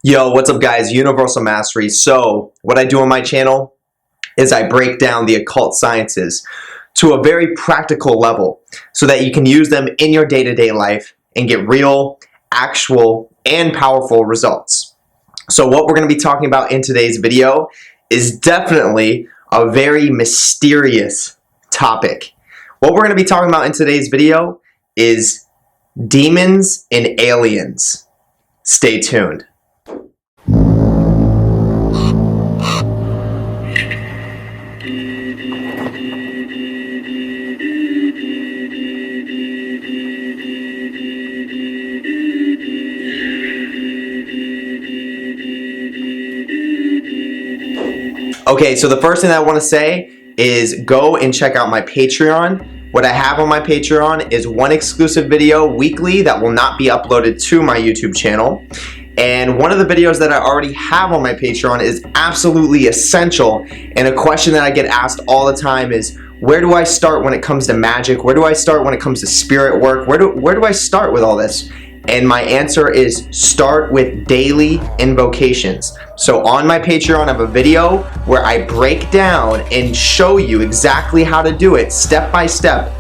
Yo, what's up guys? Universal Mastery. So, what I do on my channel is I break down the occult sciences to a very practical level so that you can use them in your day-to-day life and get real, actual, and powerful results. So what we're going to be talking about in today's video is definitely a very mysterious topic. What we're going to be talking about in today's video is demons and aliens. Stay tuned. Okay, so the first thing I want to say is go and check out my Patreon. What I have on my Patreon is one exclusive video weekly that will not be uploaded to my YouTube channel. And one of the videos that I already have on my Patreon is absolutely essential. And a question that I get asked all the time is, where do I start when it comes to magic? Where do I start when it comes to spirit work? Where do I start with all this? And my answer is start with daily invocations. So on my Patreon I have a video where I break down and show you exactly how to do it step by step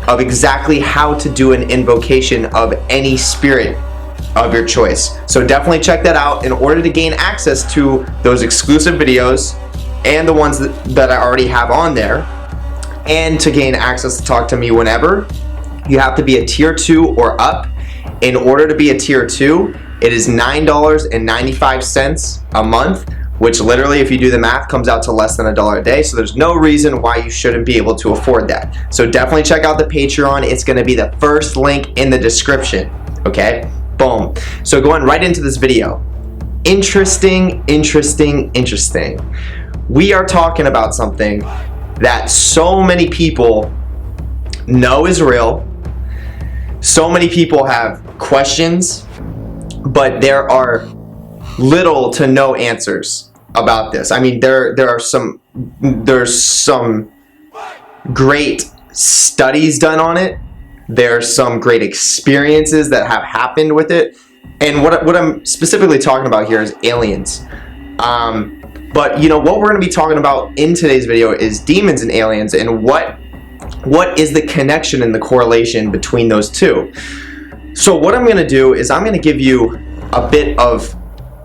of exactly how to do an invocation of any spirit of your choice. So definitely check that out in order to gain access to those exclusive videos and the ones that I already have on there, and to gain access to talk to me whenever. You have to be a tier 2 or up. In order to be a tier 2, it is $9.95 a month, which literally, if you do the math, comes out to less than $1 a day. So there's no reason why you shouldn't be able to afford that. So definitely check out the Patreon. It's going to be the first link in the description. Okay? Boom. So going right into this video. Interesting. We are talking about something that so many people know is real. So many people have questions, but there are little to no answers about this. I mean, there's some great studies done on it. There's some great experiences that have happened with it. And what I'm specifically talking about here is aliens. But you know, what we're going to be talking about in today's video is demons and aliens, and what is the connection and the correlation between those two. So what I'm going to do is I'm going to give you a bit of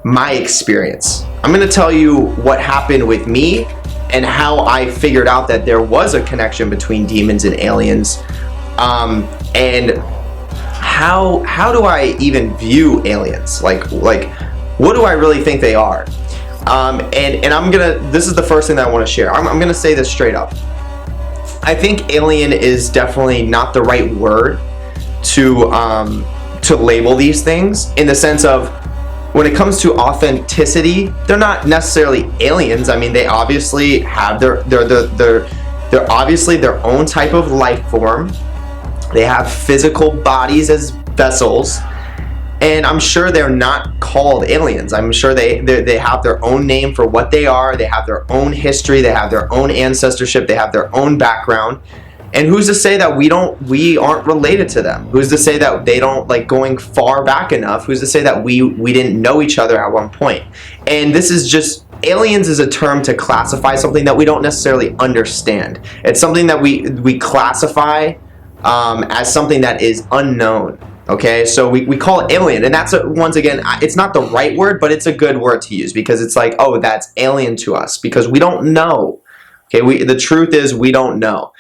my experience. I'm going to tell you what happened with me and how I figured out that there was a connection between demons and aliens, and how do I even view aliens? Like what do I really think they are? And I'm gonna, this is the first thing that I want to share. I'm gonna say this straight up. I think alien is definitely not the right word to label these things, in the sense of, when it comes to authenticity, they're not necessarily aliens. I mean, they obviously have they're obviously their own type of life form. They have physical bodies as vessels, and I'm sure they're not called aliens. I'm sure they have their own name for what they are. They have their own history. They have their own ancestorship. They have their own background. And who's to say that we aren't related to them? Who's to say that they don't, like, going far back enough? Who's to say that we didn't know each other at one point? And this is just, aliens is a term to classify something that we don't necessarily understand. It's something that we classify as something that is unknown. Okay, so we call it alien, and that's once again, it's not the right word, but it's a good word to use, because it's like, oh, that's alien to us, because we don't know. Okay, the truth is we don't know.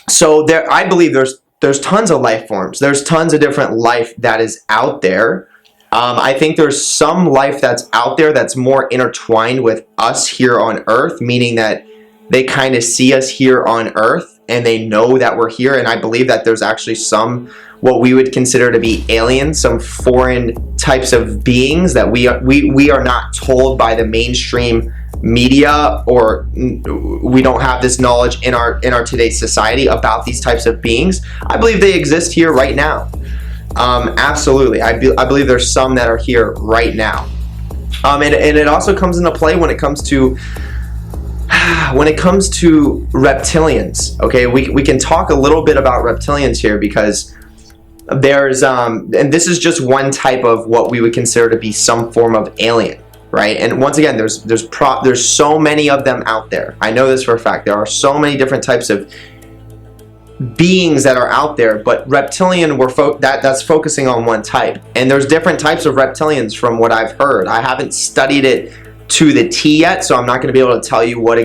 So I believe there's tons of life forms. There's tons of different life that is out there. I think there's some life that's out there that's more intertwined with us here on Earth, meaning that they kind of see us here on Earth and they know that we're here. And I believe that there's actually some, what we would consider to be aliens, some foreign types of beings that we are not told by the mainstream media, or we don't have this knowledge in our today's society about these types of beings. I believe they exist here right now. Absolutely. I believe there's some that are here right now. And it also comes into play when it comes to reptilians. Okay, we can talk a little bit about reptilians here, because There's and this is just one type of what we would consider to be some form of alien, right? And once again, there's so many of them out there. I know this for a fact. There are so many different types of beings that are out there, but reptilian, that's focusing on one type. And there's different types of reptilians from what I've heard. I haven't studied it to the T yet, so I'm not going to be able to tell you what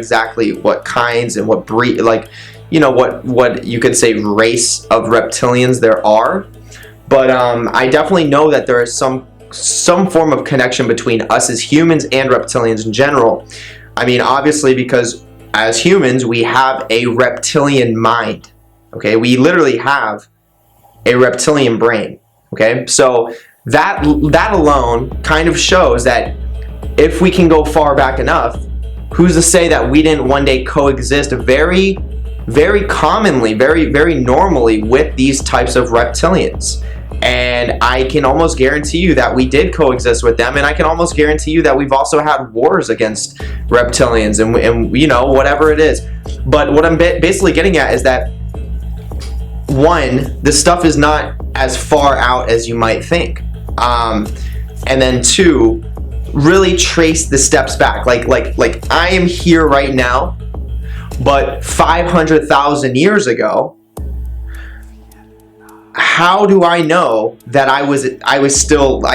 kinds and what breed, like, you know, what you could say race of reptilians there are. But I definitely know that there is some form of connection between us as humans and reptilians in general. I mean, obviously, because as humans, we have a reptilian mind. Okay, we literally have a reptilian brain. Okay, so that alone kind of shows that if we can go far back enough, who's to say that we didn't one day coexist very, very commonly, very, very normally with these types of reptilians? And I can almost guarantee you that we did coexist with them, and I can almost guarantee you that we've also had wars against reptilians and you know, whatever it is. But what I'm basically getting at is that, one, this stuff is not as far out as you might think, and then two, really trace the steps back. Like I am here right now, but 500,000 years ago, how do I know that I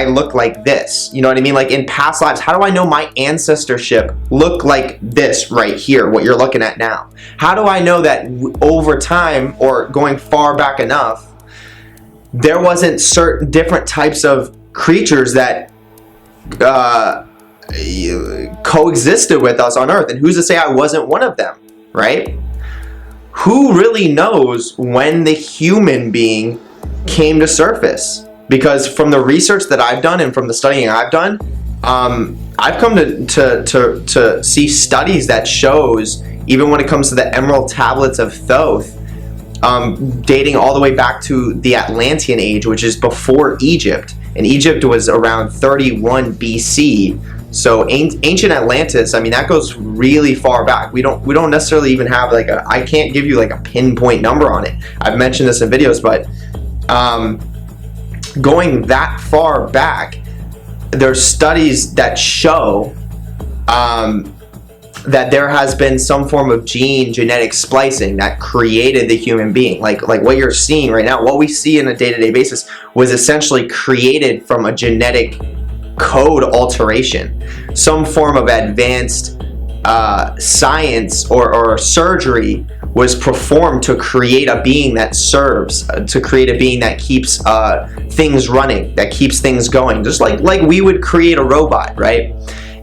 look like this? You know what I mean? Like in past lives, how do I know my ancestorship looked like this right here, what you're looking at now? How do I know that over time, or going far back enough, there wasn't certain different types of creatures that coexisted with us on Earth? And who's to say I wasn't one of them, right? Who really knows when the human being came to surface? Because from the research that I've done and from the studying I've done, I've come to see studies that shows, even when it comes to the emerald tablets of Thoth, dating all the way back to the Atlantean age, which is before Egypt. And Egypt was around 31 BC. So ancient Atlantis, I mean, that goes really far back. We don't necessarily even have like I can't give you like a pinpoint number on it. I've mentioned this in videos, but going that far back, there's studies that show that there has been some form of genetic splicing that created the human being. Like what you're seeing right now, what we see on a day-to-day basis was essentially created from a genetic code alteration. Some form of advanced science or surgery was performed to create a being that serves, to create a being that keeps things running, that keeps things going, just like we would create a robot, right?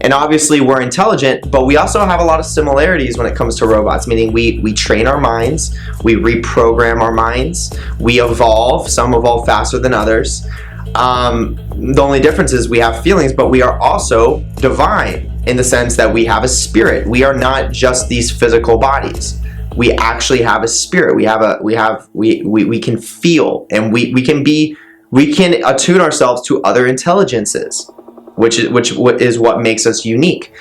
And obviously we're intelligent, but we also have a lot of similarities when it comes to robots, meaning we train our minds, we reprogram our minds, we evolve. Some evolve faster than others. The only difference is we have feelings, but we are also divine in the sense that we have a spirit. We are not just these physical bodies. We actually have a spirit. We can feel, and we can attune ourselves to other intelligences, which is what makes us unique.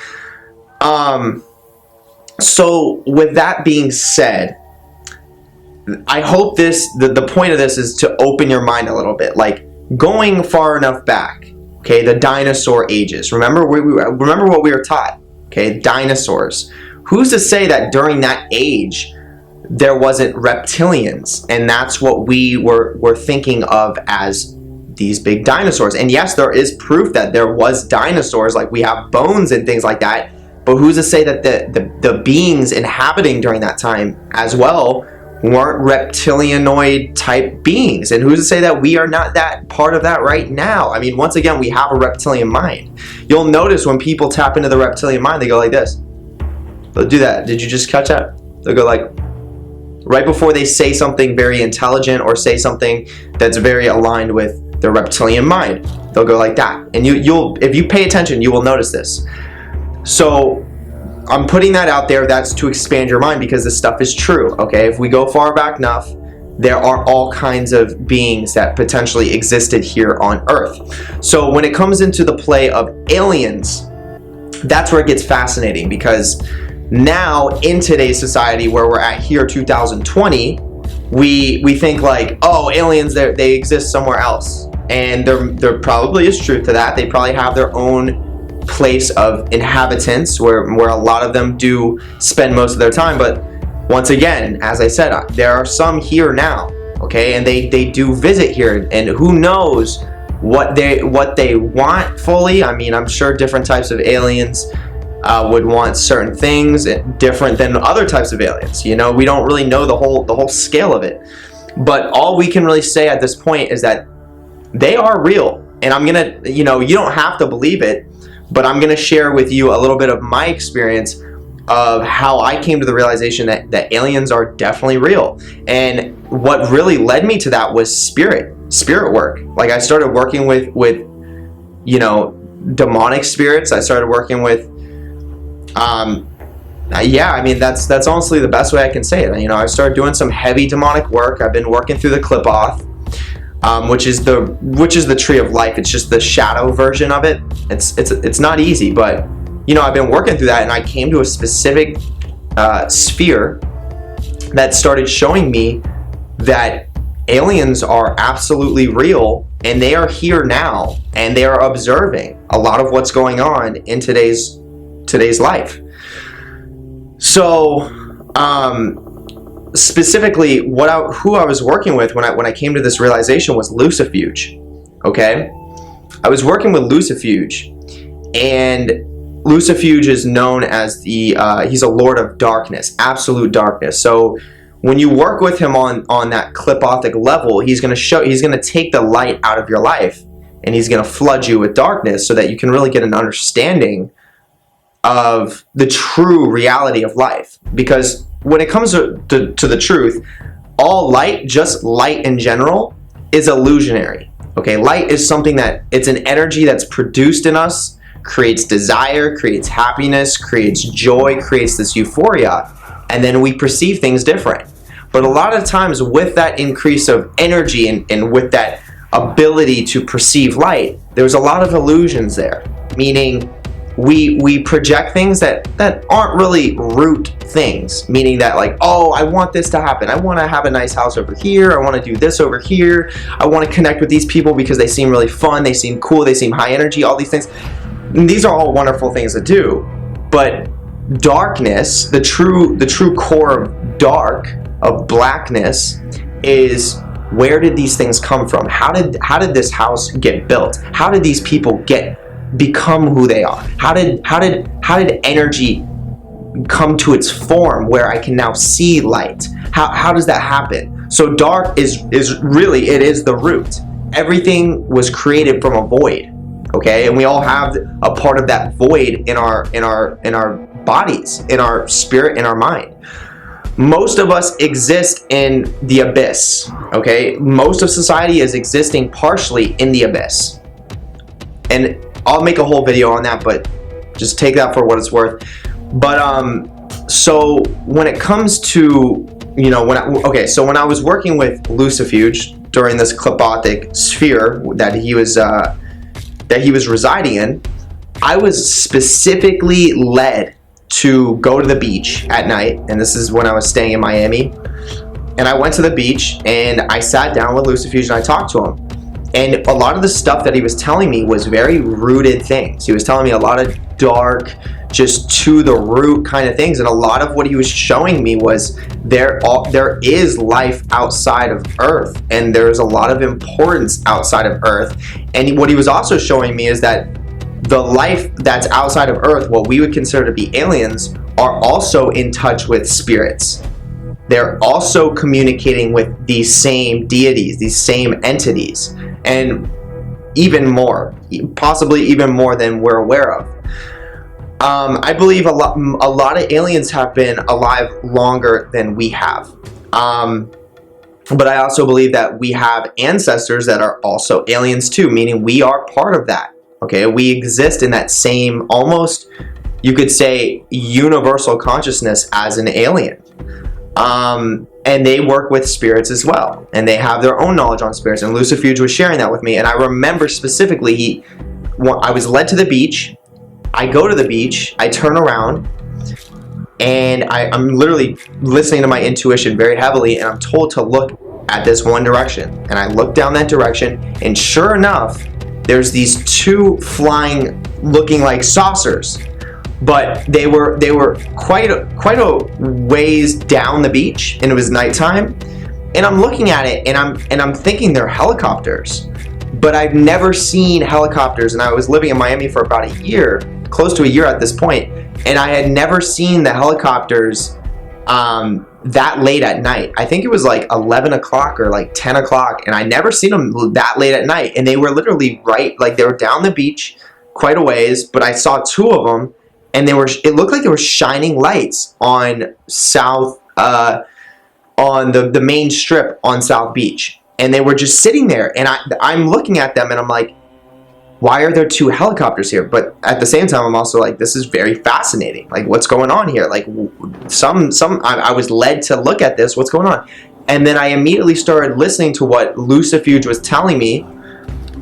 So with that being said, I hope the point of this is to open your mind a little bit, like going far enough back. Okay, the dinosaur ages. Remember what we were taught. Okay, dinosaurs. Who's to say that during that age there wasn't reptilians, and that's what we were thinking of as these big dinosaurs? And yes, there is proof that there was dinosaurs, like we have bones and things like that, but who's to say that the beings inhabiting during that time as well weren't reptilianoid type beings? And who's to say that we are not that part of that right now? I mean, once again, we have a reptilian mind. You'll notice when people tap into the reptilian mind, they go like this. They'll do that. Did you just catch that? They'll go like, right before they say something very intelligent or say something that's very aligned with the reptilian mind, they'll go like that. And you'll, if you pay attention, you will notice this. So I'm putting that out there. That's to expand your mind, because this stuff is true. Okay, if we go far back enough, there are all kinds of beings that potentially existed here on Earth. So when it comes into the play of aliens, that's where it gets fascinating, because now in today's society where we're at here, 2020, we think like, oh, aliens, they exist somewhere else, and there probably is truth to that. They probably have their own place of inhabitants where a lot of them do spend most of their time. But once again, as I said, there are some here now, okay, and they do visit here, and who knows what they want fully. I mean, I'm sure different types of aliens would want certain things different than other types of aliens. You know, we don't really know the whole scale of it, but all we can really say at this point is that they are real. And I'm gonna, you know, you don't have to believe it, but I'm gonna share with you a little bit of my experience of how I came to the realization that aliens are definitely real. And what really led me to that was spirit work. Like, I started working with you know, demonic spirits. I started working with yeah, I mean, that's honestly the best way I can say it. You know, I started doing some heavy demonic work. I've been working through the Clip-Off, which is the tree of life. It's just the shadow version of it. It's not easy, but you know, I've been working through that, and I came to a specific sphere that started showing me that aliens are absolutely real, and they are here now, and they are observing a lot of what's going on in today's life. So specifically, who I was working with when I came to this realization was Lucifuge. Okay, I was working with Lucifuge, and Lucifuge is known as he's a lord of darkness, absolute darkness. So when you work with him on that Clip-Othic level, he's going to take the light out of your life, and he's going to flood you with darkness so that you can really get an understanding of the true reality of life. Because when it comes to the truth, all light, just light in general, is illusionary. Okay, light is something it's an energy that's produced in us, creates desire, creates happiness, creates joy, creates this euphoria, and then we perceive things different. But a lot of times with that increase of energy and with that ability to perceive light, there's a lot of illusions there, meaning we project things that aren't really root things, meaning that, like, oh, I want this to happen. I want to have a nice house over here. I want to do this over here. I want to connect with these people because they seem really fun. They seem cool. They seem high energy, all these things. And these are all wonderful things to do. But darkness, the true core of dark, of blackness, is, where did these things come from? How did this house get built? How did these people become who they are? How did energy come to its form where I can now see light? How does that happen? So dark is really, it is the root. Everything was created from a void, okay? And we all have a part of that void in our bodies, in our spirit, in our mind. Most of us exist in the abyss, okay? Most of society is existing partially in the abyss. And I'll make a whole video on that, but just take that for what it's worth. But so when it comes to, you know, when I was working with Lucifuge during this Clip-Othic sphere that he was residing in, I was specifically led to go to the beach at night, and this is when I was staying in Miami. And I went to the beach and I sat down with Lucifuge and I talked to him. And a lot of the stuff that he was telling me was very rooted things. He was telling me a lot of dark, just to the root kind of things. And a lot of what he was showing me was there is life outside of Earth, and there's a lot of importance outside of Earth. And what he was also showing me is that the life that's outside of Earth, what we would consider to be aliens, are also in touch with spirits. They're also communicating with these same deities, these same entities, and even more, possibly even more than we're aware of. I believe a lot of aliens have been alive longer than we have. But I also believe that we have ancestors that are also aliens too, meaning we are part of that. Okay, we exist in that same, almost, you could say, universal consciousness as an alien. And they work with spirits as well, and they have their own knowledge on spirits, and Lucifuge was sharing that with me. And I remember specifically, I was led to the beach. I go to the beach, I turn around, and I'm literally listening to my intuition very heavily, and I'm told to look at this one direction. And I look down that direction, and sure enough, there's these two flying, looking like saucers, but they were quite a ways down the beach, and it was nighttime. And I'm looking at it, and I'm thinking they're helicopters, but I've never seen helicopters, and I was living in Miami for about a year, close to a year at this point, and I had never seen the helicopters that late at night. I think it was like 11 o'clock or like 10 o'clock, and I never seen them that late at night, and they were literally like they were down the beach quite a ways, but I saw two of them, and it looked like they were shining lights on on the main strip on South Beach, and they were just sitting there, and I'm looking at them, and I'm like, why are there two helicopters here? But at the same time, I'm also like, this is very fascinating. Like, what's going on here? Like, I was led to look at this. What's going on? And then I immediately started listening to what Lucifuge was telling me,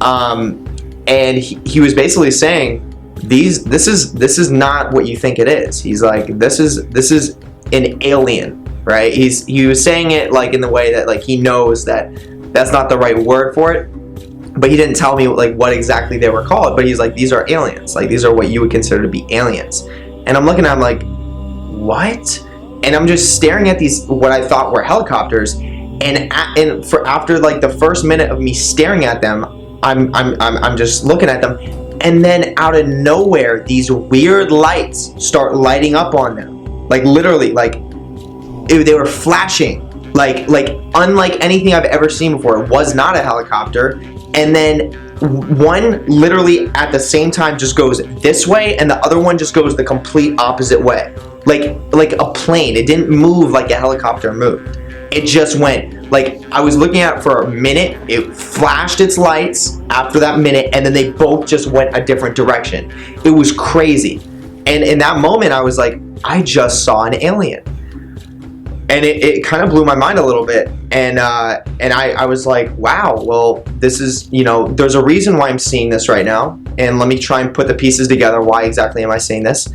and he was basically saying, this is not what you think it is. He's like, this is an alien, right? He was saying it like in the way that like he knows that that's not the right word for it, but he didn't tell me like what exactly they were called. But he's like, these are aliens. Like, these are what you would consider to be aliens. And I'm looking at him like, what? And I'm just staring at these what I thought were helicopters. And after like the first minute of me staring at them, I'm just looking at them. And then out of nowhere, these weird lights start lighting up on them. Like, literally, like they were flashing. Like unlike anything I've ever seen before. It was not a helicopter. And then one literally at the same time just goes this way, and the other one just goes the complete opposite way. Like a plane. It didn't move like a helicopter moved. It just went, like, I was looking at it for a minute, it flashed its lights after that minute, and then they both just went a different direction. It was crazy. And in that moment, I was like, I just saw an alien. And it kind of blew my mind a little bit. And I was like, wow, well, this is, there's a reason why I'm seeing this right now. And let me try and put the pieces together. Why exactly am I seeing this?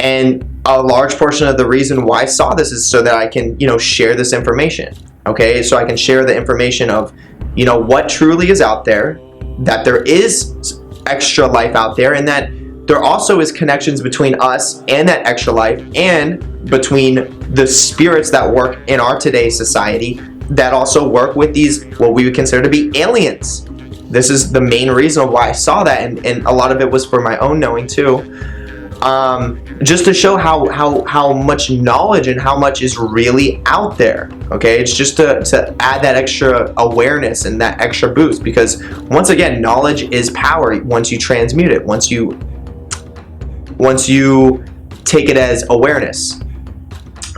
And a large portion of the reason why I saw this is so that I can, share this information. Okay, so I can share the information of, what truly is out there, that there is extra life out there, and that there also is connections between us and that extra life, and between the spirits that work in our today's society that also work with these, what we would consider to be aliens. This is the main reason why I saw that, and a lot of it was for my own knowing too. Just to show how much knowledge and how much is really out there. Okay, it's just to add that extra awareness and that extra boost, because once again, knowledge is power once you transmute it, once you take it as awareness.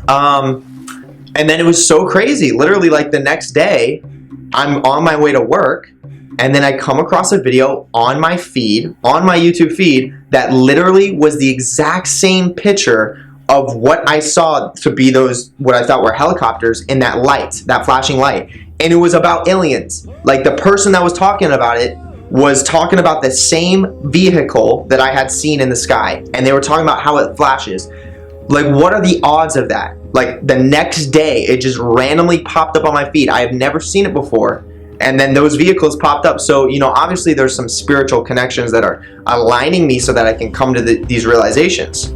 And then it was so crazy. Literally, like the next day, I'm on my way to work, and then I come across a video on my feed, on my YouTube feed, that literally was the exact same picture of what I saw to be those, what I thought were helicopters, in that light, that flashing light. And it was about aliens. Like, the person that was talking about it was talking about the same vehicle that I had seen in the sky. And they were talking about how it flashes. Like, what are the odds of that? Like, the next day, it just randomly popped up on my feed. I have never seen it before. And then those vehicles popped up. So, obviously there's some spiritual connections that are aligning me so that I can come to these realizations.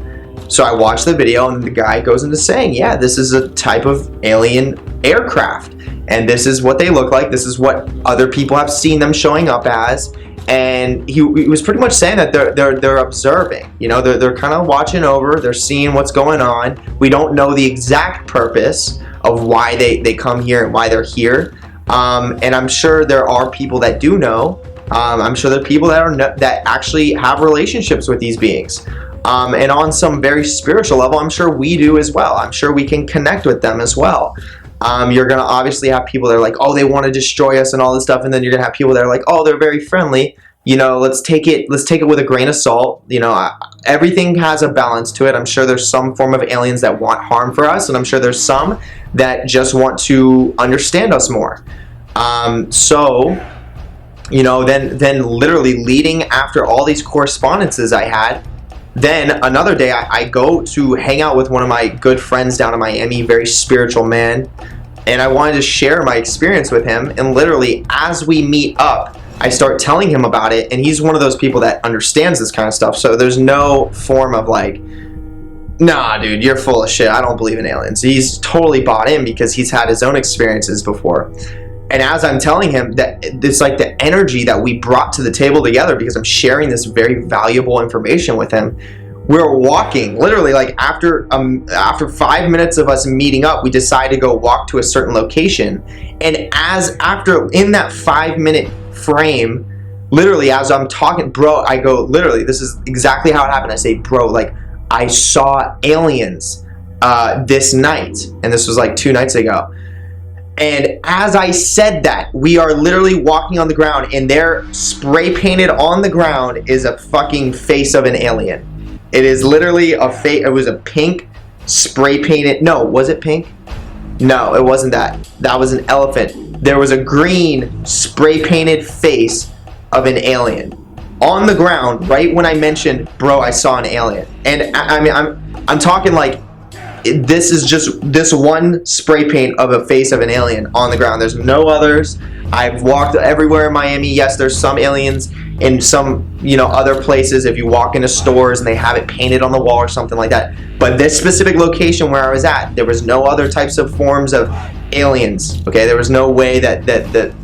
So I watched the video, and the guy goes into saying, yeah, this is a type of alien aircraft, and this is what they look like. This is what other people have seen them showing up as. And he was pretty much saying that they're observing. They're kind of watching over. They're seeing what's going on. We don't know the exact purpose of why they come here and why they're here. And I'm sure there are people that do know. I'm sure there are people that actually have relationships with these beings. And on some very spiritual level, I'm sure we do as well. I'm sure we can connect with them as well. You're going to obviously have people that are like, oh, they want to destroy us and all this stuff. And then you're going to have people that are like, oh, they're very friendly. Let's take it with a grain of salt. Everything has a balance to it. I'm sure there's some form of aliens that want harm for us. And I'm sure there's some that just want to understand us more. Then literally leading after all these correspondences I had, Then another day, I go to hang out with one of my good friends down in Miami, very spiritual man, and I wanted to share my experience with him. And literally, as we meet up, I start telling him about it, and he's one of those people that understands this kind of stuff. So there's no form of like, nah, dude, you're full of shit. I don't believe in aliens. He's totally bought in because he's had his own experiences before. And as I'm telling him that it's like the energy that we brought to the table together, because I'm sharing this very valuable information with him, we're walking literally like after 5 minutes of us meeting up, we decide to go walk to a certain location. And in that 5-minute frame, literally as I'm talking, bro, I go, literally, this is exactly how it happened. I say, bro, like, I saw aliens this night, and this was like 2 nights ago. And as I said that, we are literally walking on the ground, and there, spray painted on the ground, is a fucking face of an alien. It is literally a face. It was a pink spray painted. No, was it pink? No, it wasn't that. That was an elephant. There was a green spray painted face of an alien on the ground right when I mentioned, bro, I saw an alien. And I mean, I'm talking like, this is just this one spray paint of a face of an alien on the ground. There's no others. I've walked everywhere in Miami. Yes, there's some aliens in some, other places. If you walk into stores and they have it painted on the wall or something like that. But this specific location where I was at, there was no other types of forms of aliens. Okay, there was no way that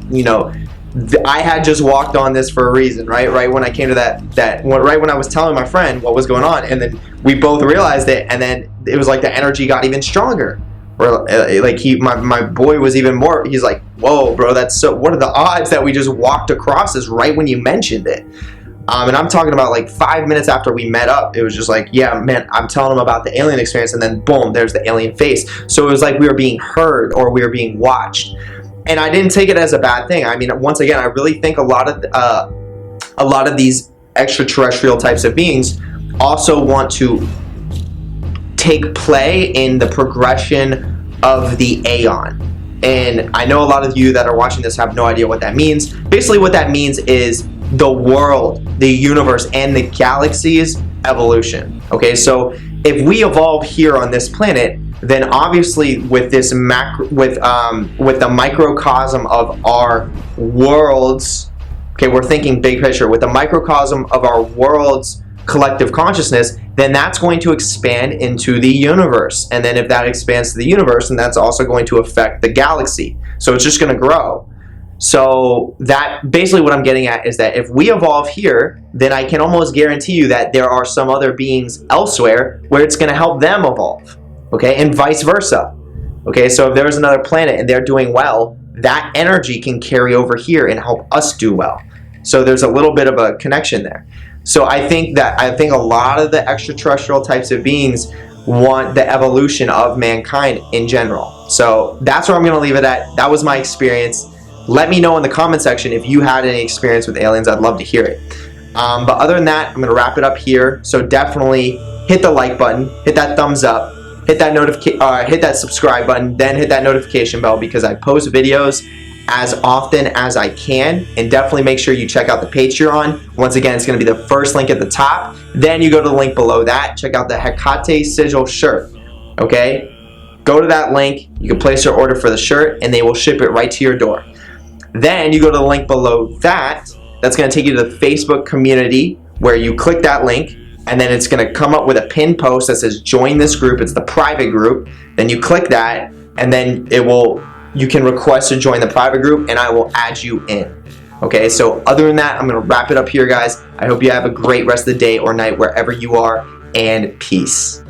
I had just walked on this for a reason, right? Right when I came to right when I was telling my friend what was going on, and then we both realized it, and then it was like the energy got even stronger. Or like my boy was even more. He's like, "Whoa, bro, that's so. What are the odds that we just walked across this right when you mentioned it?" And I'm talking about like 5 minutes after we met up. It was just like, yeah, man, I'm telling him about the alien experience, and then boom, there's the alien face. So it was like we were being heard or we were being watched. And I didn't take it as a bad thing. I mean, once again, I really think a lot of these extraterrestrial types of beings also want to take play in the progression of the aeon. And I know a lot of you that are watching this have no idea what that means. Basically, what that means is the world, the universe, and the galaxy's evolution. Okay, so if we evolve here on this planet, then obviously with this with the microcosm of our worlds, okay, we're thinking big picture, with the microcosm of our world's collective consciousness, then that's going to expand into the universe. And then if that expands to the universe, then that's also going to affect the galaxy. So it's just going to grow. So that basically what I'm getting at is that if we evolve here, then I can almost guarantee you that there are some other beings elsewhere where it's going to help them evolve. Okay, and vice versa. Okay, so if there's another planet and they're doing well, that energy can carry over here and help us do well. So there's a little bit of a connection there. So I think a lot of the extraterrestrial types of beings want the evolution of mankind in general. So that's where I'm going to leave it at. That was my experience. Let me know in the comment section if you had any experience with aliens. I'd love to hear it. But other than that, I'm going to wrap it up here. So definitely hit the like button, hit that thumbs up, hit that subscribe button, then hit that notification bell, because I post videos as often as I can. And definitely make sure you check out the Patreon. Once again, it's going to be the first link at the top. Then you go to the link below that. Check out the Hecate sigil shirt. Okay? Go to that link. You can place your order for the shirt, and they will ship it right to your door. Then you go to the link below that. That's going to take you to the Facebook community, where you click that link, and then it's going to come up with a pinned post that says join this group. It's the private group. Then you click that, and then you can request to join the private group, and I will add you in. Okay, so other than that, I'm going to wrap it up here, guys. I hope you have a great rest of the day or night wherever you are, and peace.